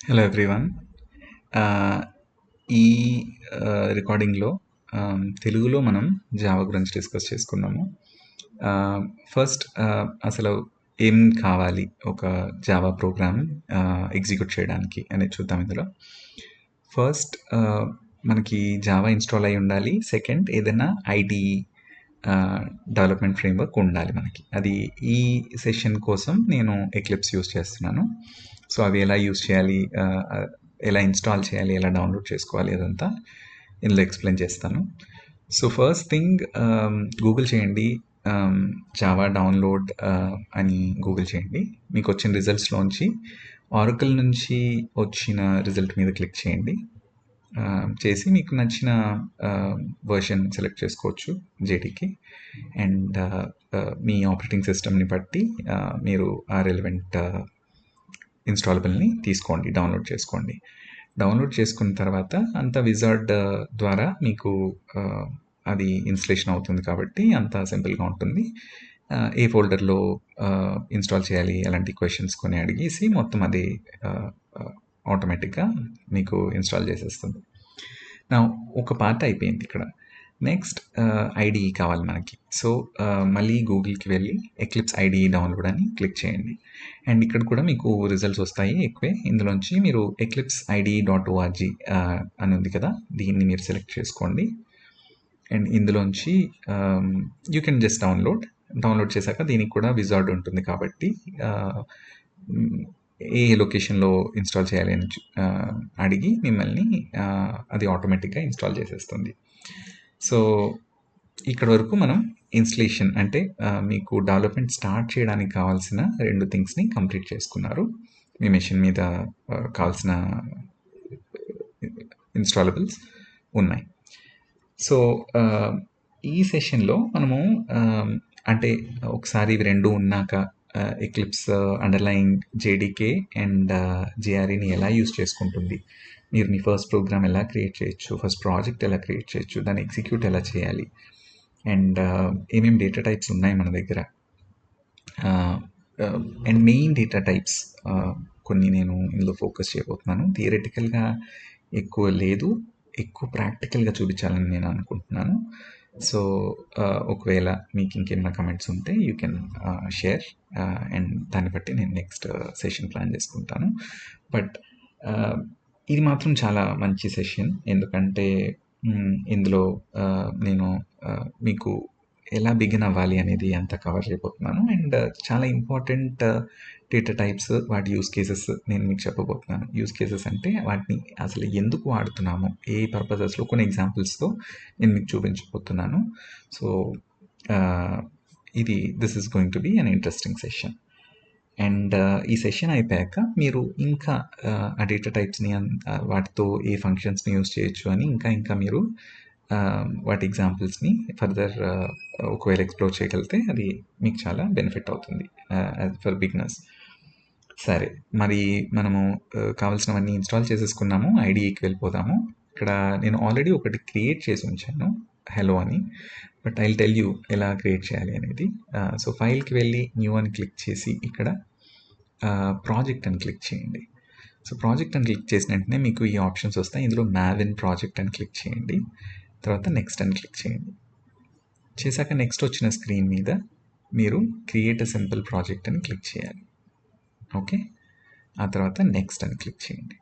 Hello everyone. ఆహ్, ఈ రికార్డింగ్‌లో తెలుగులో మనం జావా గురించి డిస్కస్ చేసుకుందాము. ఆహ్, ఫస్ట్ అసలు ఏం కావాలి ఒక జావా ప్రోగ్రామ్ ఎగ్జిక్యూట్ చేయడానికి అనేది చూద్దాం ఇందులో. ఫస్ట్ మనకి జావా ఇన్‌స్టాల్ అయ్యి ఉండాలి. సెకండ్ ఏదైనా ఐడీఈ డెవలప్‌మెంట్ ఫ్రేమ్‌వర్క్ ఉండాలి మనకి. అది ఈ సెషన్ కోసం నేను ఎక్లిప్స్ యూజ్ చేస్తున్నాను. సో, అవి ఎలా యూజ్ చేయాలి, ఎలా ఇన్‌స్టాల్ చేయాలి, ఎలా డౌన్‌లోడ్ చేసుకోవాలి అదంతా ఇందులో ఎక్స్‌ప్లెయిన్ చేస్తాను. సో, ఫస్ట్ థింగ్ గూగుల్ చేయండి. జావా డౌన్‌లోడ్ అని గూగుల్ చేయండి. మీకొచ్చిన రిజల్ట్స్‌లోంచి ఆరకిల్ నుంచి వచ్చిన రిజల్ట్ మీద క్లిక్ చేయండి. చేసి మీకు నచ్చిన వర్షన్ సెలెక్ట్ చేసుకోవచ్చు జేడీకి. అండ్ మీ ఆపరేటింగ్ సిస్టమ్ని బట్టి మీరు ఆ రెలవెంట్ ఇన్స్టాలబుల్ని తీసుకోండి, డౌన్లోడ్ చేసుకోండి. డౌన్లోడ్ చేసుకున్న తర్వాత అంత విజార్డ్ ద్వారా మీకు అది ఇన్స్టలేషన్ అవుతుంది కాబట్టి అంత సింపుల్గా ఉంటుంది. ఏ ఫోల్డర్లో ఇన్స్టాల్ చేయాలి అలాంటి క్వశ్చన్స్ కొన్ని అడిగేసి మొత్తం అది ఆటోమేటిక్గా మీకు ఇన్స్టాల్ చేసేస్తుంది. నా ఒక పార్ట్ అయిపోయింది ఇక్కడ. నెక్స్ట్ ఐడీఈ కావాలి మనకి. సో, మళ్ళీ గూగుల్‌కి వెళ్ళి ఎక్లిప్స్ ఐడీఈ డౌన్లోడ్ అని క్లిక్ చేయండి. అండ్ ఇక్కడ కూడా మీకు రిజల్ట్స్ వస్తాయి ఎక్కువే. ఇందులోంచి మీరు ఎక్లిప్స్ ఐడీఈ డాట్ ఓఆర్జీ అని ఉంది కదా! దీన్ని మీరు సెలెక్ట్ చేసుకోండి. అండ్ ఇందులోంచి యూ కెన్ జస్ట్ డౌన్లోడ్ చేశాక దీనికి కూడా విజార్డ్ ఉంటుంది కాబట్టి ఏ లొకేషన్లో ఇన్స్టాల్ చేయాలి అని అడిగి మిమ్మల్ని అది ఆటోమేటిక్గా ఇన్స్టాల్ చేసేస్తుంది. సో, ఇక్కడ వరకు మనం ఇన్స్టలేషన్ అంటే మీకు డెవలప్మెంట్ స్టార్ట్ చేయడానికి కావాల్సిన 2 థింగ్స్‌ని కంప్లీట్ చేసుకున్నారు. మీ మెషిన్ మీద కావాల్సిన ఇన్స్టాలబుల్స్ ఉన్నాయి. సో, ఈ సెషన్‌లో మనము అంటే ఒకసారి ఇవి 2 ఉన్నాక ఎక్లిప్స్ అండర్‌లయింగ్ జేడీకే అండ్ జేఆర్ఈని ఎలా యూజ్ చేసుకుంటుంది, మీరు మీ ఫస్ట్ ప్రోగ్రామ్ ఎలా క్రియేట్ చేయొచ్చు, ఫస్ట్ ప్రాజెక్ట్ ఎలా క్రియేట్ చేయొచ్చు, దాన్ని ఎగ్జిక్యూట్ ఎలా చేయాలి, అండ్ ఏమేమి డేటా టైప్స్ ఉన్నాయి మన దగ్గర, అండ్ మెయిన్ డేటా టైప్స్ కొన్ని నేను ఇందులో ఫోకస్ చేయబోతున్నాను. థియరిటికల్‌గా ఎక్కువ లేదు, ఎక్కువ ప్రాక్టికల్‌గా చూపించాలని నేను అనుకుంటున్నాను. సో, ఒకవేళ మీకు ఇంకేమైనా కమెంట్స్ ఉంటే యూ కెన్ షేర్, అండ్ దాన్ని బట్టి నేను నెక్స్ట్ సెషన్ ప్లాన్ చేసుకుంటాను. బట్ ఇది మాత్రం చాలా మంచి సెషన్. ఎందుకంటే ఇందులో నేను మీకు ఎలా బిగిన్ అవ్వాలి అనేది అంతా కవర్ చేయబోతున్నాను. అండ్ చాలా ఇంపార్టెంట్ డేటా టైప్స్, వాటి యూజ్ కేసెస్ నేను మీకు చెప్పబోతున్నాను. యూజ్ కేసెస్ అంటే వాటిని అసలు ఎందుకు వాడుతున్నాము, ఏ పర్పసెస్లో కొన్ని ఎగ్జాంపుల్స్తో నేను మీకు చూపించబోతున్నాను. So, this is going to be an interesting session. And ఈ సెషన్ అయిపోయాక మీరు ఇంకా ఆ డేటా టైప్స్ని వాటితో ఏ ఫంక్షన్స్ని యూజ్ చేయొచ్చు అని ఇంకా మీరు వాటి ఎగ్జాంపుల్స్ని ఫర్దర్ ఒకవేళ ఎక్స్ప్లోర్ చేయగలిగితే అది మీకు చాలా బెనిఫిట్ అవుతుంది ఫర్ బిగినర్స్. సరే, మరి మనము కావాల్సినవన్నీ ఇన్స్టాల్ చేసేసుకున్నాము. ఐడీఈకి వెళ్ళిపోదాము. ఇక్కడ నేను ఆల్రెడీ ఒకటి క్రియేట్ చేసి ఉంచాను, హెలో అని. But I will tell you ఎలా క్రియేట్ చేయాలి అనేది. సో, ఫైల్కి వెళ్ళి న్యూ అని క్లిక్ చేసి ఇక్కడ ప్రాజెక్ట్ అని క్లిక్ చేయండి. సో, ప్రాజెక్ట్ అని క్లిక్ చేసిన వెంటనే మీకు ఈ ఆప్షన్స్ వస్తాయి. ఇందులో మావిన్ ప్రాజెక్ట్ అని క్లిక్ చేయండి. తర్వాత నెక్స్ట్ అని క్లిక్ చేయండి. చేశాక నెక్స్ట్ వచ్చిన స్క్రీన్ మీద మీరు క్రియేట్ ఎ సింపుల్ ప్రాజెక్ట్ అని క్లిక్ చేయాలి. ఓకే, ఆ తర్వాత నెక్స్ట్ అని క్లిక్ చేయండి.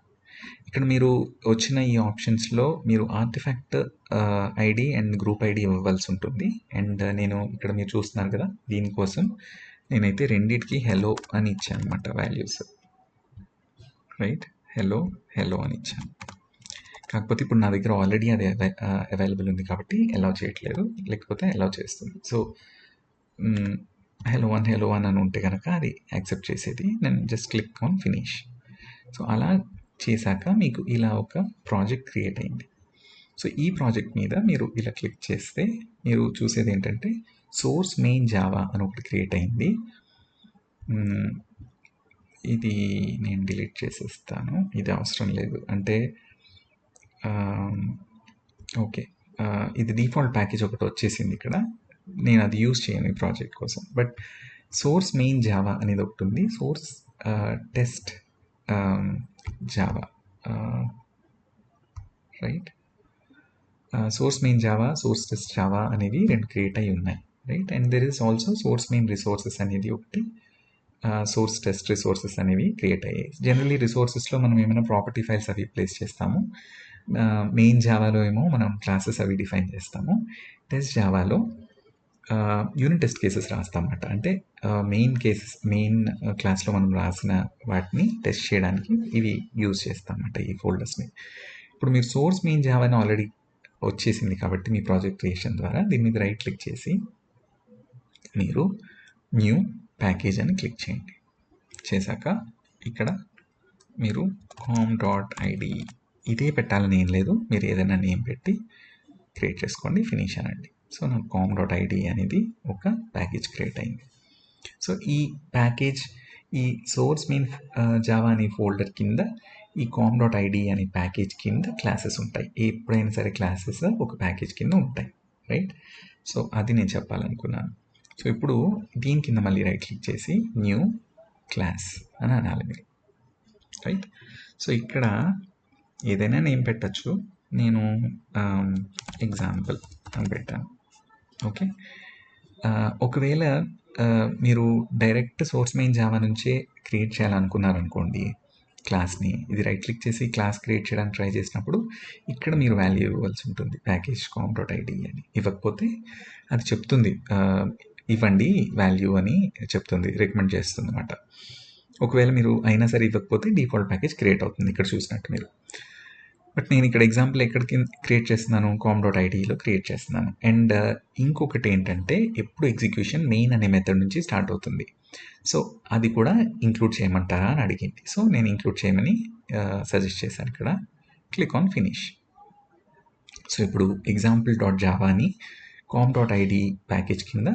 ఇక్కడ మీరు వచ్చిన ఈ ఆప్షన్స్లో మీరు artefact ID and group ID ఇవ్వాల్సి ఉంటుంది. అండ్ నేను ఇక్కడ మీరు చూస్తున్నారు కదా, దీనికోసం నేనైతే రెండింటికి హెలో అని ఇచ్చాను అనమాట వాల్యూస్. రైట్, హెలో అని ఇచ్చాను. కాకపోతే ఇప్పుడు నా దగ్గర ఆల్రెడీ అది అవైలబుల్ ఉంది కాబట్టి అలౌ చేయట్లేదు, లేకపోతే అలౌ చేస్తుంది. సో, హెలో వన్ అని ఉంటే కనుక అది యాక్సెప్ట్ చేసేది. నేను just click on finish. So, అలా చేశాక మీకు ఇలా ఒక ప్రాజెక్ట్ క్రియేట్ అయింది. సో, ఈ ప్రాజెక్ట్ మీద మీరు ఇలా క్లిక్ చేస్తే మీరు చూసేది ఏంటంటే సోర్స్ మెయిన్ జావా అని ఒకటి క్రియేట్ అయింది. ఇది నేను డిలీట్ చేసేస్తాను, ఇది అవసరం లేదు. అంటే ఓకే, ఇది డిఫాల్ట్ ప్యాకేజ్ ఒకటి వచ్చేసింది ఇక్కడ, నేను అది యూజ్ చేయను ఈ ప్రాజెక్ట్ కోసం. బట్ సోర్స్ మెయిన్ జావా అనేది ఒకటి ఉంది, source test Java, right. Source main Java, source test Java అనేవి 2 క్రియేట్ అయ్యి ఉన్నాయి, right. And there is also source main resources అనేది ఒకటి, సోర్స్ టెస్ట్ రిసోర్సెస్ అనేవి క్రియేట్ అయ్యాయి. జనరల్లీ రిసోర్సెస్లో మనం ఏమైనా ప్రాపర్టీ ఫైల్స్ అవి ప్లేస్ చేస్తాము. మెయిన్ జావాలో ఏమో మనం క్లాసెస్ అవి డిఫైన్ చేస్తాము. టెస్ట్ జావాలో యూనిట్ టెస్ట్ కేసెస్ రాస్తామన్నమాట. అంటే మెయిన్ క్లాస్లో మనం రాసిన వాటిని టెస్ట్ చేయడానికి ఇవి యూజ్ చేస్తామన్నమాట, ఈ ఫోల్డర్స్ని. ఇప్పుడు మీరు సోర్స్ మెయిన్ జావాని ఆల్రెడీ వచ్చేసింది కాబట్టి మీ ప్రాజెక్ట్ క్రియేషన్ ద్వారా దీని మీద రైట్ క్లిక్ చేసి మీరు న్యూ ప్యాకేజ్ అని క్లిక్ చేయండి. చేశాక ఇక్కడ మీరు com.id ఇదే పెట్టాలని ఏం లేదు, మీరు ఏదైనా నేమ్ పెట్టి క్రియేట్ చేసుకోండి, ఫినిష్ అనండి. సో నాకు com.id అనేది ఒక ప్యాకేజ్ క్రియేట్ అయింది. సో ఈ ప్యాకేజ్ ఈ సోర్స్ మెయిన్ జావా అనే ఫోల్డర్ కింద ఈ com.id అనే ప్యాకేజ్ కింద క్లాసెస్ ఉంటాయి. ఎప్పుడైనా సరే క్లాసెస్ ఒక ప్యాకేజ్ కింద ఉంటాయి, రైట్. సో అది నేను చెప్పాలనుకున్నాను. సో ఇప్పుడు దీని కింద మళ్ళీ రైట్ క్లిక్ చేసి న్యూ క్లాస్ అని అనాలి మీరు, రైట్. సో ఇక్కడ ఏదైనా నేమ్ పెట్టచ్చు, నేను ఎగ్జాంపుల్ అని పెట్టాను, ఓకే. ఒకవేళ మీరు డైరెక్ట్ సోర్స్ మెయిన్ జావా నుంచే క్రియేట్ చేయాలనుకున్నారనుకోండి క్లాస్ని, ఇది రైట్ క్లిక్ చేసి క్లాస్ క్రియేట్ చేయడానికి ట్రై చేసినప్పుడు ఇక్కడ మీరు వాల్యూ ఇవ్వాల్సి ఉంటుంది, ప్యాకేజ్ com.id అని. ఇవ్వకపోతే అది చెప్తుంది ఇవ్వండి వాల్యూ అని చెప్తుంది, రికమెండ్ చేస్తుంది అన్నమాట. ఒకవేళ మీరు అయినా సరే ఇవ్వకపోతే డిఫాల్ట్ ప్యాకేజ్ క్రియేట్ అవుతుంది ఇక్కడ చూసినట్టు మీరు. బట్ నేను ఇక్కడ ఎగ్జాంపుల్ ఎక్కడికి క్రియేట్ చేస్తున్నాను, com.idలో క్రియేట్ చేస్తున్నాను. అండ్ ఇంకొకటి ఏంటంటే ఎప్పుడు ఎగ్జిక్యూషన్ మెయిన్ అనే మెథడ్ నుంచి స్టార్ట్ అవుతుంది. సో అది కూడా ఇంక్లూడ్ చేయమంటారా అని అడిగింది. సో నేను ఇంక్లూడ్ చేయమని సజెస్ట్ చేశాను ఇక్కడ. Click on finish. సో ఇప్పుడు example.java అని com.id ప్యాకేజ్ కింద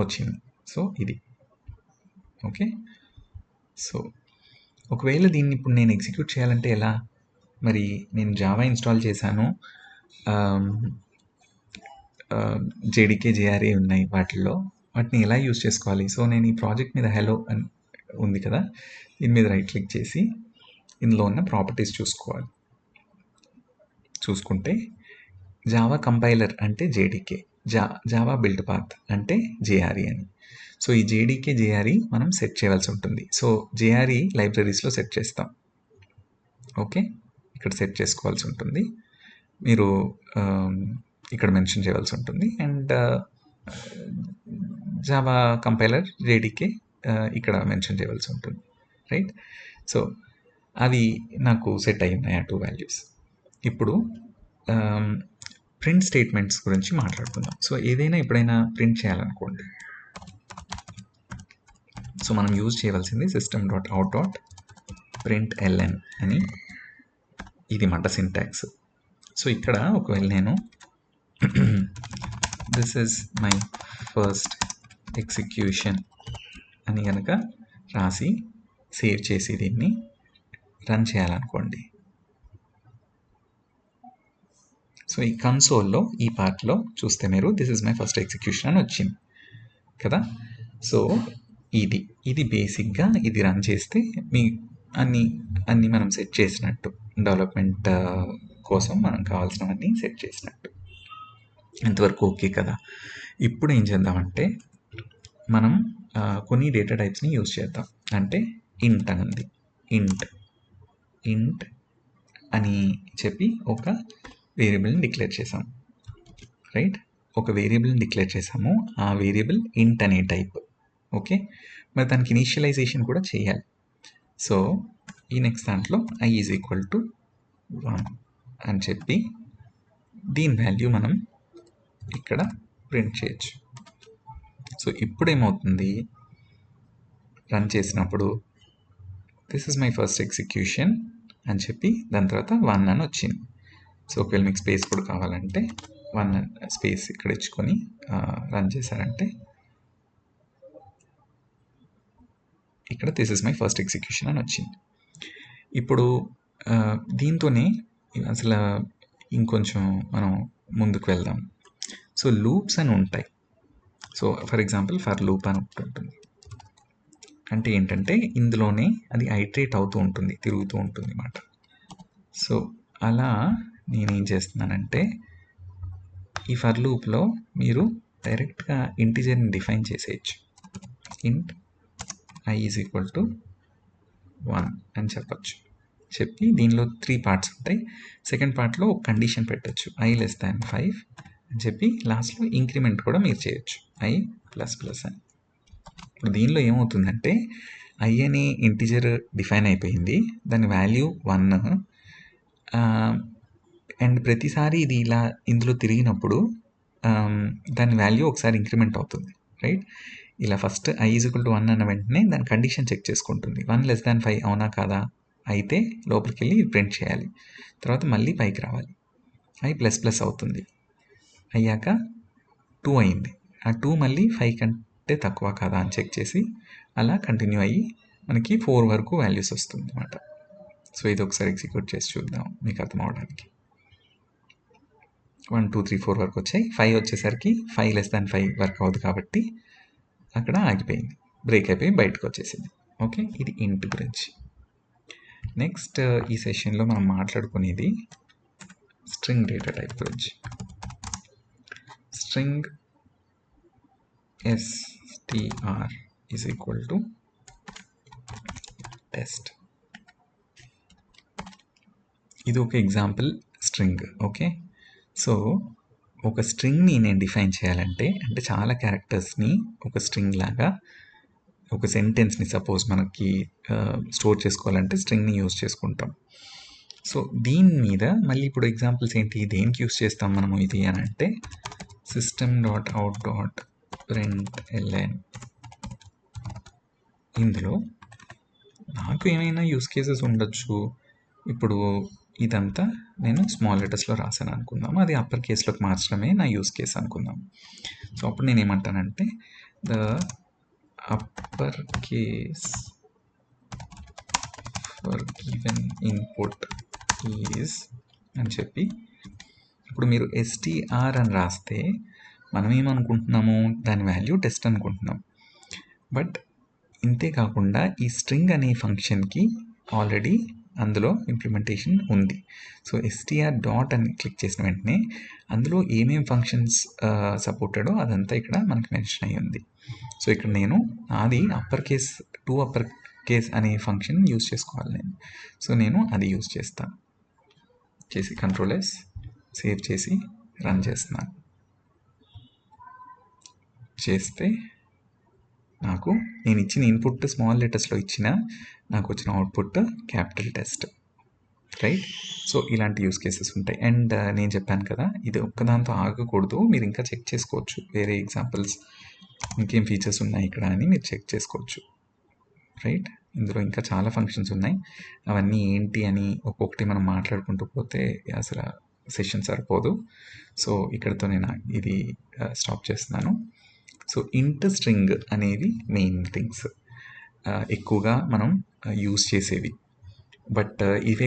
వచ్చింది. సో ఇది ఓకే. సో ఒకవేళ దీన్ని ఇప్పుడు నేను ఎగ్జిక్యూట్ చేయాలంటే ఎలా? మరి నేను జావా ఇన్స్టాల్ చేశాను, జేడీకే జేఆర్ఏ ఉన్నాయి వాటిని ఎలా యూజ్ చేసుకోవాలి? సో నేను ఈ ప్రాజెక్ట్ మీద హెలో అని ఉంది కదా, దీని మీద రైట్ క్లిక్ చేసి ఇందులో ఉన్న ప్రాపర్టీస్ చూసుకుంటే జావా కంపైలర్ అంటే జేడీకే, జావా బిల్డ్ పాత్ అంటే జేఆర్ఈ అని. సో ఈ జేడీకే జేఆర్ఈ మనం సెట్ చేయవలసి ఉంటుంది. సో జేఆర్ఈ లైబ్రరీస్లో సెట్ చేస్తాం, ఓకే. ఇక్కడ సెట్ చేసుకోవాల్సి ఉంటుంది, మీరు ఇక్కడ మెన్షన్ చేయవలసి ఉంటుంది. అండ్ జావా కంపైలర్ జేడీకే ఇక్కడ మెన్షన్ చేయవలసి ఉంటుంది, రైట్. సో అవి నాకు సెట్ అయి ఉన్నాయి ఆ 2 వాల్యూస్. ఇప్పుడు ప్రింట్ స్టేట్మెంట్స్ గురించి మాట్లాడుకుందాం. సో ఏదైనా ఎప్పుడైనా ప్రింట్ చేయాలనుకోండి, సో మనం యూజ్ చేయవలసింది system.out.println అని, ఇది మాట సింటాక్స్. సో ఇక్కడ ఒకవేళ నేను this is my first execution అని కనుక రాసి సేవ్ చేసి దీన్ని రన్ చేయాలనుకోండి, సో ఈ కన్సోల్లో ఈ పార్ట్లో చూస్తే మీరు this is my first execution అని వచ్చింది కదా. సో ఇది బేసిక్గా ఇది రన్ చేస్తే మీ అన్నీ మనం సెట్ చేసినట్టు, డెవలప్మెంట్ కోసం మనం కావాల్సినవన్నీ సెట్ చేసినట్టు. ఇంతవరకు ఓకే కదా. ఇప్పుడు ఏం చేద్దామంటే మనం కొన్ని డేటా టైప్స్ని యూజ్ చేద్దాం. అంటే ఇంట్ అని ఉంది, ఇంట్ అని చెప్పి ఒక వేరియబుల్ని డిక్లేర్ చేసాం, రైట్. ఒక వేరియబుల్ని డిక్లేర్ చేసాము, ఆ వేరియబుల్ ఇంట్ అనే టైప్, ఓకే. మరి దానికి ఇనిషియలైజేషన్ కూడా చేయాలి. సో ఈ నెక్స్ట్ దాంట్లో i ఈజ్ ఈక్వల్ టు 1 అని చెప్పి దీని వాల్యూ మనం ఇక్కడ ప్రింట్ చేయొచ్చు. సో ఇప్పుడు ఏమవుతుంది, రన్ చేసినప్పుడు this is my first execution అని చెప్పి దాని తర్వాత 1 అని వచ్చింది. సో ఒకవేళ మీకు స్పేస్ కూడా కావాలంటే 1 స్పేస్ ఇక్కడ ఇచ్చుకొని రన్ చేశారంటే ఇక్కడ this is my first execution అని వచ్చింది. ఇప్పుడు దీంతోనే అసలు ఇంకొంచెం మనం ముందుకు వెళ్దాం. సో లూప్స్ అని ఉంటాయి. So for example for loop అని ఒకటి ఉంటుంది. అంటే ఏంటంటే ఇందులోనే అది ఐటరేట్ అవుతూ ఉంటుంది, తిరుగుతూ ఉంటుంది అన్నమాట. సో అలా నేనేం చేస్తున్నానంటే ఈ ఫర్ లూప్లో మీరు డైరెక్ట్గా ఇంటిజర్ని డిఫైన్ చేసేయచ్చు. ఇంట్ i ఈజ్ ఈక్వల్ టు 1 అని చెప్పచ్చు. చెప్పి దీనిలో 3 పార్ట్స్ ఉంటాయి. సెకండ్ పార్ట్లో ఒక కండిషన్ పెట్టచ్చు, i<5 అని చెప్పి లాస్ట్లో ఇంక్రిమెంట్ కూడా మీరు చేయొచ్చు, i++ అని. ఇప్పుడు దీనిలో ఏమవుతుందంటే i అనే ఇంటిజర్ డిఫైన్ అయిపోయింది, దాని వాల్యూ 1, అండ్ ప్రతిసారి ఇది ఇలా ఇందులో తిరిగినప్పుడు దాని వాల్యూ ఒకసారి ఇంక్రిమెంట్ అవుతుంది, రైట్? ఇలా first i is equal to 1 అన్న వెంటనే దాని కండిషన్ చెక్ చేసుకుంటుంది, 1<5 అవునా కాదా, అయితే లోపలికి వెళ్ళి ప్రింట్ చేయాలి. తర్వాత మళ్ళీ పైకి రావాలి, i++ అవుతుంది. అయ్యాక 2 అయింది, ఆ 2 మళ్ళీ 5 కంటే తక్కువ కాదా అని చెక్ చేసి అలా కంటిన్యూ అయ్యి మనకి 4 వరకు వాల్యూస్ వస్తుంది అన్నమాట. సో ఇది ఒకసారి ఎగ్జిక్యూట్ చేసి చూద్దాం మీకు అర్థం అవడానికి. 1 2 3 4 వరకు వచ్చాయి. 5 వచ్చేసరికి 5<5 వర్క్ అవుతుంది కాబట్టి అక్కడ ఆగిపోయింది, బ్రేక్ అయిపోయి బయటకు వచ్చేసింది. ఓకే, ఇది ఇంట్ గురించి. నెక్స్ట్ ఈ సెషన్లో మనం మాట్లాడుకునేది స్ట్రింగ్ డేటా టైప్ గురించి. String str is equal to test. ఇది ఒక ఎగ్జాంపుల్ స్ట్రింగ్. ఓకే, సో ఒక స్ట్రింగ్ని నేను డిఫైన్ చేయాలంటే, అంటే చాలా క్యారెక్టర్స్ని ఒక స్ట్రింగ్ లాగా, ఒక సెంటెన్స్ని సపోజ్ మనకి స్టోర్ చేసుకోవాలంటే స్ట్రింగ్ని యూజ్ చేసుకుంటాం. సో దీని మీద మళ్ళీ ఇప్పుడు ఎగ్జాంపుల్స్ ఏంటి, దేనికి యూజ్ చేస్తాం మనము ఇది అని అంటే system.out.println. ఇందులో నాకు ఏమైనా యూస్ కేసెస్ ఉండొచ్చు. ఇప్పుడు ఇదంతా నేను స్మాల్ లెటర్స్లో రాసాను అనుకుందాం, అది అప్పర్ కేస్లోకి మార్చడమే నా యూస్ కేస్ అనుకుందాం. సో అప్పుడు నేను ఏమంటానంటే the upper case for given input is అని చెప్పి, ఇప్పుడు మీరు str అని రాస్తే మనం ఏమనుకుంటున్నాము, దాని వాల్యూ టెస్ట్ అనుకుంటున్నాం. బట్ ఇంతే కాకుండా ఈ స్ట్రింగ్ అనే ఫంక్షన్కి ఆల్రెడీ అందులో ఇంప్లిమెంటేషన్ ఉంది. సో str డాట్ అని క్లిక్ చేసిన వెంటనే అందులో ఏమేమి ఫంక్షన్స్ సపోర్టెడో అదంతా ఇక్కడ మనకి మెన్షన్ అయ్యి ఉంది. సో ఇక్కడ నేను అది upper case to upper case అనే ఫంక్షన్ యూజ్ చేసుకోవాలి నేను. సో నేను అది యూజ్ చేస్తాను. చేసి Ctrl+S సేవ్ చేసి రన్ చేస్తున్నాను. చేస్తే నాకు నేను ఇచ్చిన ఇన్పుట్ స్మాల్ లెటర్స్లో ఇచ్చిన నాకు వచ్చిన output capital test, right? So ఇలాంటి యూస్ కేసెస్ ఉంటాయి. అండ్ నేను చెప్పాను కదా, ఇది ఒక్కదాంతో ఆగకూడదు, మీరు ఇంకా చెక్ చేసుకోవచ్చు వేరే ఎగ్జాంపుల్స్, ఇంకేం ఫీచర్స్ ఉన్నాయి ఇక్కడ అని మీరు చెక్ చేసుకోవచ్చు, రైట్? ఇందులో ఇంకా చాలా ఫంక్షన్స్ ఉన్నాయి, అవన్నీ ఏంటి అని ఒక్కొక్కటి మనం మాట్లాడుకుంటూ పోతే అసలు సెషన్ సరిపోదు. సో ఇక్కడితో నేను ఇది స్టాప్ చేస్తున్నాను. సో ఇంట్ స్ట్రింగ్ అనేవి మెయిన్ థింగ్స్ ఎక్కువగా మనం యూజ్ చేసేవి. బట్ ఇవే